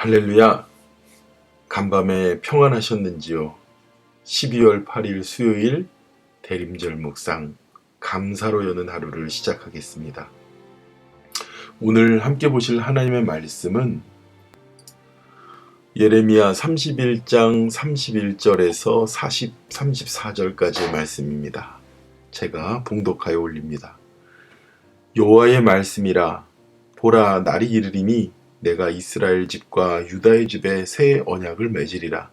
할렐루야! 간밤에 평안하셨는지요? 12월 8일 수요일 대림절 묵상 감사로 여는 하루를 시작하겠습니다. 오늘 함께 보실 하나님의 말씀은 예레미야 31장 31절에서 34절까지의 말씀입니다. 제가 봉독하여 올립니다. 여호와의 말씀이라, 보라, 날이 이르리니 내가 이스라엘 집과 유다의 집에 새 언약을 맺으리라.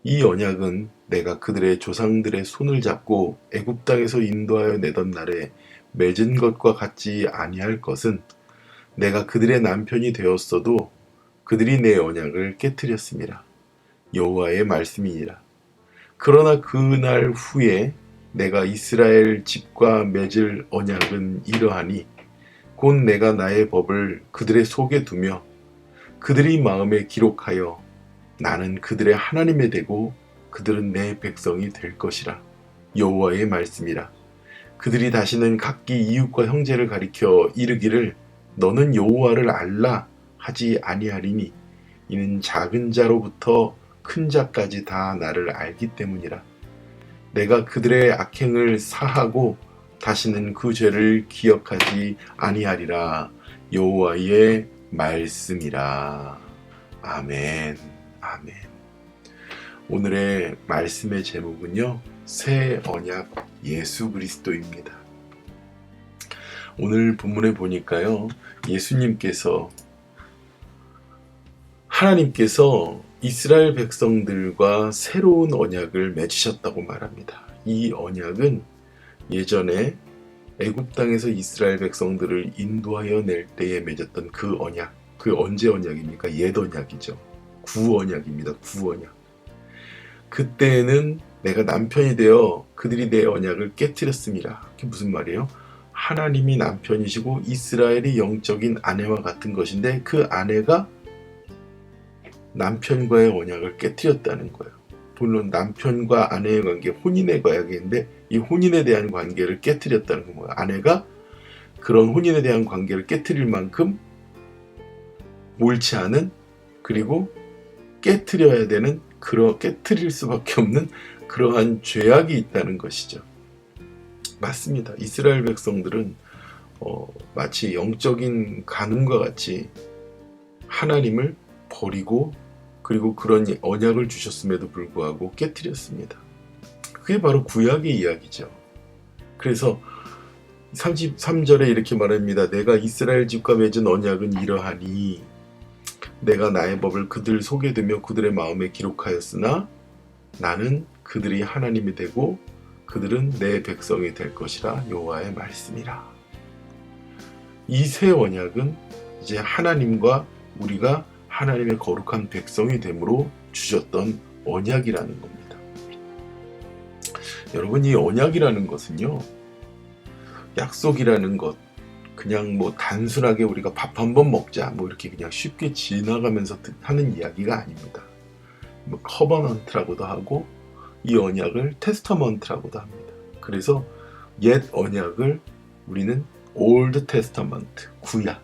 이 언약은 내가 그들의 조상들의 손을 잡고 애굽 땅에서 인도하여 내던 날에 맺은 것과 같지 아니할 것은, 내가 그들의 남편이 되었어도 그들이 내 언약을 깨뜨렸음이라. 여호와의 말씀이니라. 그러나 그날 후에 내가 이스라엘 집과 맺을 언약은 이러하니, 곧 내가 나의 법을 그들의 속에 두며 그들이 마음에 기록하여 나는 그들의 하나님이 되고 그들은 내 백성이 될 것이라. 여호와의 말씀이라. 그들이 다시는 각기 이웃과 형제를 가리켜 이르기를 너는 여호와를 알라 하지 아니하리니, 이는 작은 자로부터 큰 자까지 다 나를 알기 때문이라. 내가 그들의 악행을 사하고 다시는 그 죄를 기억하지 아니하리라. 여호와의 말씀이라. 아멘. 아멘. 오늘의 말씀의 제목은요, 새 언약 예수 그리스도입니다. 오늘 본문에 보니까요, 하나님께서 이스라엘 백성들과 새로운 언약을 맺으셨다고 말합니다. 이 언약은 예전에 애굽 땅에서 이스라엘 백성들을 인도하여 낼 때에 맺었던 그 언약, 그 언제 언약입니까? 옛 언약이죠. 구언약입니다. 구언약. 그때는 내가 남편이 되어 그들이 내 언약을 깨뜨렸습니다. 그게 무슨 말이에요? 하나님이 남편이시고 이스라엘이 영적인 아내와 같은 것인데, 그 아내가 남편과의 언약을 깨뜨렸다는 거예요. 물론 남편과 아내의 관계, 혼인의 관계인데 이 혼인에 대한 관계를 깨뜨렸다는 거예요. 아내가 그런 혼인에 대한 관계를 깨뜨릴 만큼 옳지 않은, 그리고 깨뜨려야 되는, 깨뜨릴 수밖에 없는 그러한 죄악이 있다는 것이죠. 맞습니다. 이스라엘 백성들은 마치 영적인 간음과 같이 하나님을 버리고, 그리고 그런 언약을 주셨음에도 불구하고 깨뜨렸습니다. 그게 바로 구약의 이야기죠. 그래서 33절에 이렇게 말합니다. 내가 이스라엘 집과 맺은 언약은 이러하니, 내가 나의 법을 그들 속에 두며 그들의 마음에 기록하였으나 나는 그들이 하나님이 되고 그들은 내 백성이 될 것이라. 여호와의 말씀이라. 이 새 언약은 이제 하나님과 우리가 하나님의 거룩한 백성이 됨으로 주셨던 언약이라는 겁니다. 여러분, 이 언약이라는 것은요, 약속이라는 것, 그냥 단순하게 우리가 밥 한번 먹자 이렇게 그냥 쉽게 지나가면서 하는 이야기가 아닙니다. 커버넌트라고도 하고, 이 언약을 테스터먼트라고도 합니다. 그래서 옛 언약을 우리는 올드 테스터먼트, 구약,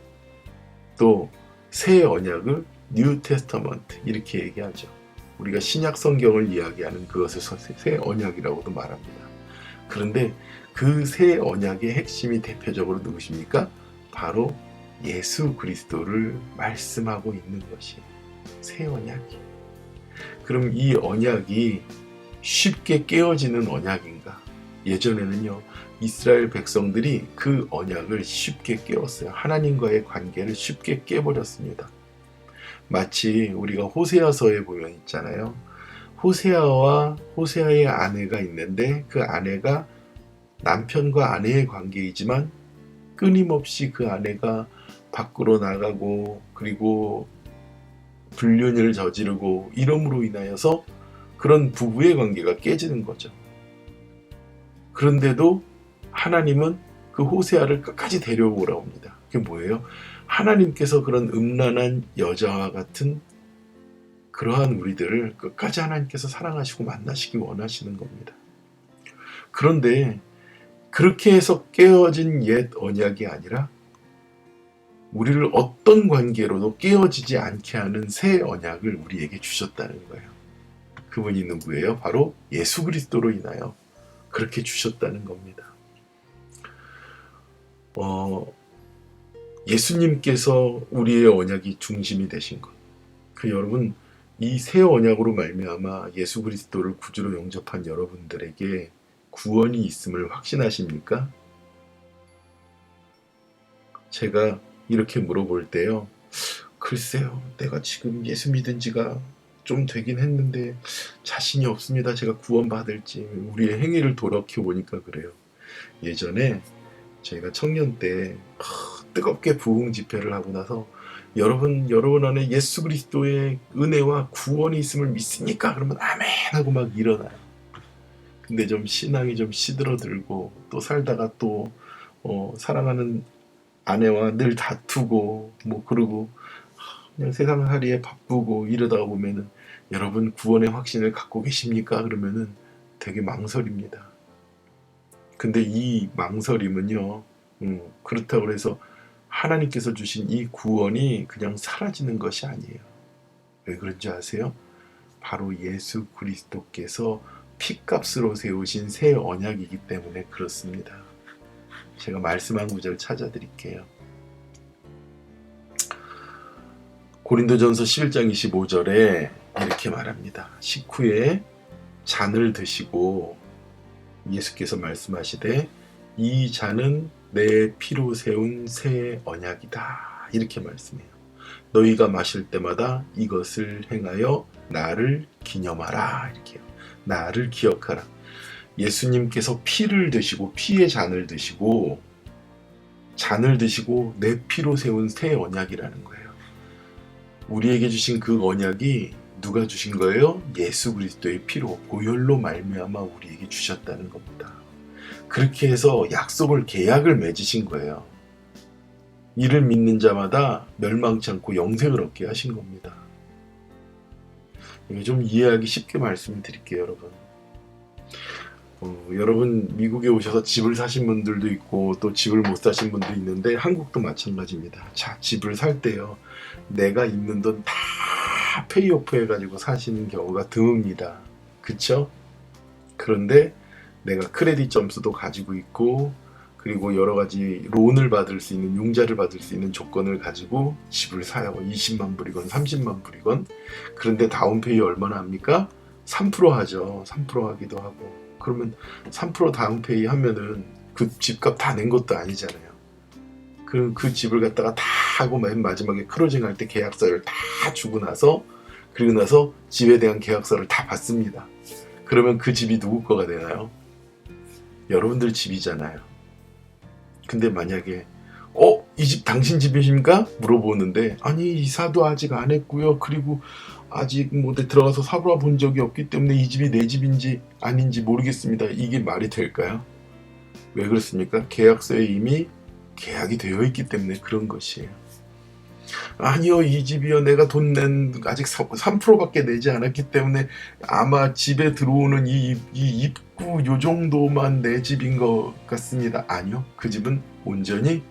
또 새 언약을 뉴 테스터먼트 이렇게 얘기하죠. 우리가 신약 성경을 이야기하는 그것을 새 언약이라고도 말합니다. 그런데 그 새 언약의 핵심이 대표적으로 누구십니까? 바로 예수 그리스도를 말씀하고 있는 것이 새 언약이. 그럼 이 언약이 쉽게 깨어지는 언약인가? 예전에는요, 이스라엘 백성들이 그 언약을 쉽게 깨웠어요. 하나님과의 관계를 쉽게 깨버렸습니다. 마치 우리가 호세아서에 보면 있잖아요. 호세아와 호세아의 아내가 있는데, 그 아내가 남편과 아내의 관계이지만 끊임없이 그 아내가 밖으로 나가고, 그리고 불륜을 저지르고, 이름으로 인하여서 그런 부부의 관계가 깨지는 거죠. 그런데도 하나님은 그 호세아를 끝까지 데려오라고 합니다. 그게 뭐예요? 하나님께서 그런 음란한 여자와 같은 그러한 우리들을 끝까지 하나님께서 사랑하시고 만나시기 원하시는 겁니다. 그런데 그렇게 해서 깨어진 옛 언약이 아니라 우리를 어떤 관계로도 깨어지지 않게 하는 새 언약을 우리에게 주셨다는 거예요. 그분이 누구예요? 바로 예수 그리스도로 인하여 그렇게 주셨다는 겁니다. 예수님께서 우리의 언약이 중심이 되신 것. 여러분, 이 새 언약으로 말미암아 예수 그리스도를 구주로 영접한 여러분들에게 구원이 있음을 확신하십니까? 제가 이렇게 물어볼 때요, 글쎄요, 내가 지금 예수 믿은 지가 좀 되긴 했는데 자신이 없습니다. 제가 구원받을지. 우리의 행위를 돌이켜보니까 그래요. 예전에 저희가 청년 때 뜨겁게 부흥 집회를 하고 나서 여러분 안에 예수 그리스도의 은혜와 구원이 있음을 믿습니까? 그러면 아멘 하고 막 일어나요. 근데 좀 신앙이 좀 시들어들고 또 살다가 또 사랑하는 아내와 늘 다투고 뭐 그러고 그냥 세상살이에 바쁘고 이러다 보면은 여러분 구원의 확신을 갖고 계십니까? 그러면은 되게 망설입니다. 근데 이 망설임은요, 그렇다고 해서 하나님께서 주신 이 구원이 그냥 사라지는 것이 아니에요. 왜 그런지 아세요? 바로 예수 그리스도께서 피값으로 세우신 새 언약이기 때문에 그렇습니다. 제가 말씀한 구절 찾아드릴게요. 고린도전서 11장 25절에 이렇게 말합니다. 식후에 잔을 드시고 예수께서 말씀하시되 이 잔은 내 피로 세운 새 언약이다. 이렇게 말씀해요. 너희가 마실 때마다 이것을 행하여 나를 기념하라. 이렇게요. 나를 기억하라. 예수님께서 피를 드시고 피의 잔을 드시고 내 피로 세운 새 언약이라는 거예요. 우리에게 주신 그 언약이 누가 주신 거예요? 예수 그리스도의 피로 보혈로 말미암아 우리에게 주셨다는 겁니다. 그렇게 해서 계약을 맺으신 거예요. 이를 믿는 자마다 멸망치 않고 영생을 얻게 하신 겁니다. 좀 이해하기 쉽게 말씀드릴게요, 여러분. 여러분 미국에 오셔서 집을 사신 분들도 있고 또 집을 못 사신 분도 있는데 한국도 마찬가지입니다. 자, 집을 살 때요, 내가 있는 돈 다 페이오프 해가지고 사시는 경우가 드뭅니다. 그쵸? 그런데 내가 크레딧 점수도 가지고 있고 그리고 여러 가지 론을 받을 수 있는, 융자를 받을 수 있는 조건을 가지고 집을 사요. 20만 불이건 30만 불이건. 그런데 다운페이 얼마나 합니까? 3% 하죠. 3% 하기도 하고. 그러면 3% 다운페이 하면은 그 집값 다 낸 것도 아니잖아요. 그 집을 갖다가 다 하고 맨 마지막에 클로징 할 때 계약서를 다 주고 나서, 그리고 나서 집에 대한 계약서를 다 받습니다. 그러면 그 집이 누구 거가 되나요? 여러분들 집이잖아요. 근데 만약에 이 집 당신 집이십니까? 물어보는데 아니 이사도 아직 안 했고요. 그리고 아직 어디 들어가서 살아 본 적이 없기 때문에 이 집이 내 집인지 아닌지 모르겠습니다. 이게 말이 될까요? 왜 그렇습니까? 계약서에 이미 계약이 되어 있기 때문에 그런 것이에요. 아니요, 이 집이요, 내가 돈 낸 아직 3%밖에 내지 않았기 때문에 아마 집에 들어오는 이 입구 요 정도만 내 집인 것 같습니다. 아니요, 그 집은 온전히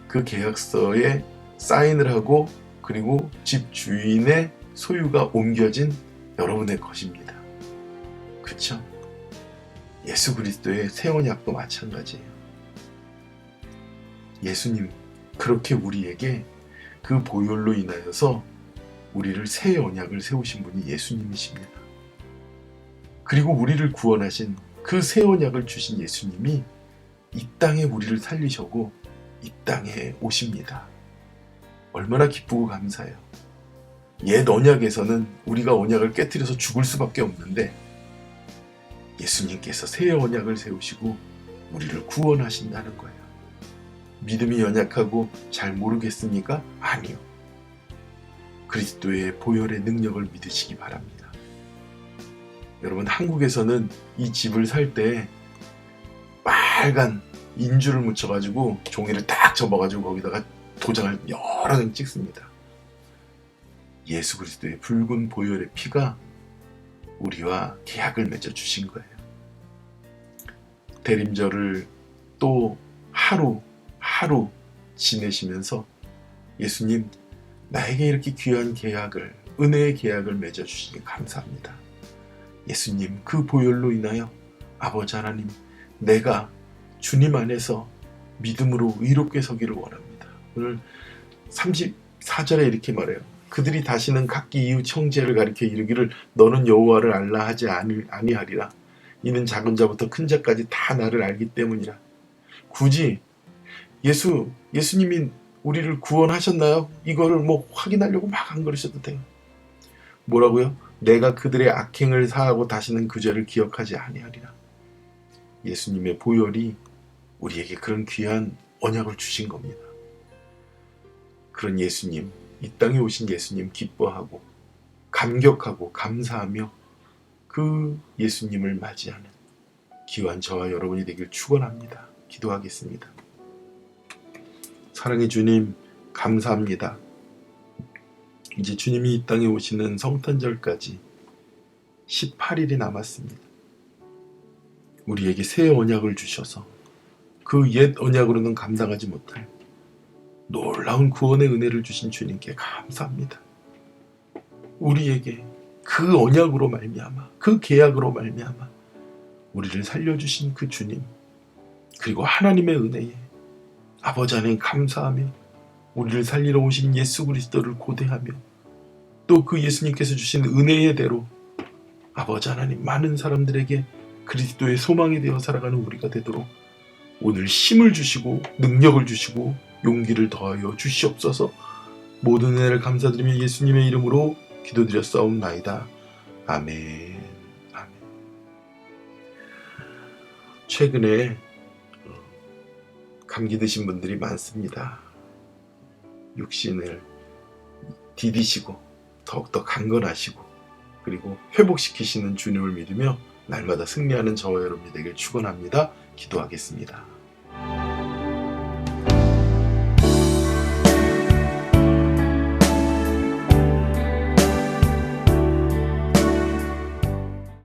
그 계약서에 사인을 하고 그리고 집 주인의 소유가 옮겨진 여러분의 것입니다. 그렇죠? 예수 그리스도의 새 언약도 마찬가지예요. 예수님, 그렇게 우리에게 그 보혈로 인하여서 우리를 새 언약을 세우신 분이 예수님이십니다. 그리고 우리를 구원하신 그 새 언약을 주신 예수님이 이 땅에 우리를 살리셔고 이 땅에 오십니다. 얼마나 기쁘고 감사해요. 옛 언약에서는 우리가 언약을 깨트려서 죽을 수밖에 없는데 예수님께서 새 언약을 세우시고 우리를 구원하신다는 거예요. 믿음이 연약하고 잘 모르겠습니까? 아니요. 그리스도의 보혈의 능력을 믿으시기 바랍니다. 여러분, 한국에서는 이 집을 살 때 빨간 인주를 묻혀가지고 종이를 딱 접어가지고 거기다가 도장을 여러 장 찍습니다. 예수 그리스도의 붉은 보혈의 피가 우리와 계약을 맺어 주신 거예요. 대림절을 또 하루 지내시면서 예수님, 나에게 이렇게 귀한 계약을, 은혜의 계약을 맺어주시니 감사합니다. 예수님, 그 보혈로 인하여 아버지 하나님, 내가 주님 안에서 믿음으로 의롭게 서기를 원합니다. 오늘 34절에 이렇게 말해요. 그들이 다시는 각기 이웃 형제를 가리켜 이르기를 너는 여호와를 알라 하지 아니하리라. 이는 작은 자부터 큰 자까지 다 나를 알기 때문이라. 굳이 예수님이 우리를 구원하셨나요? 이거를 확인하려고 막 안 그러셔도 돼요. 뭐라고요? 내가 그들의 악행을 사하고 다시는 그 죄를 기억하지 아니하리라. 예수님의 보혈이 우리에게 그런 귀한 언약을 주신 겁니다. 그런 예수님, 이 땅에 오신 예수님 기뻐하고 감격하고 감사하며 그 예수님을 맞이하는 귀한 저와 여러분이 되길 축원합니다. 기도하겠습니다. 사랑의 주님, 감사합니다. 이제 주님이 이 땅에 오시는 성탄절까지 18일이 남았습니다. 우리에게 새 언약을 주셔서 그 옛 언약으로는 감당하지 못할 놀라운 구원의 은혜를 주신 주님께 감사합니다. 우리에게 그 언약으로 말미암아, 그 계약으로 말미암아 우리를 살려주신 그 주님, 그리고 하나님의 은혜에 아버지 하나님 감사하며 우리를 살리러 오신 예수 그리스도를 고대하며 또 그 예수님께서 주신 은혜의 대로 아버지 하나님 많은 사람들에게 그리스도의 소망이 되어 살아가는 우리가 되도록 오늘 힘을 주시고 능력을 주시고 용기를 더하여 주시옵소서. 모든 은혜를 감사드리며 예수님의 이름으로 기도드렸사옵나이다. 아멘. 아멘. 최근에 감기 드신 분들이 많습니다. 육신을 디디시고 더욱더 강건하시고 그리고 회복시키시는 주님을 믿으며 날마다 승리하는 저와 여러분이 되길 축원합니다. 기도하겠습니다.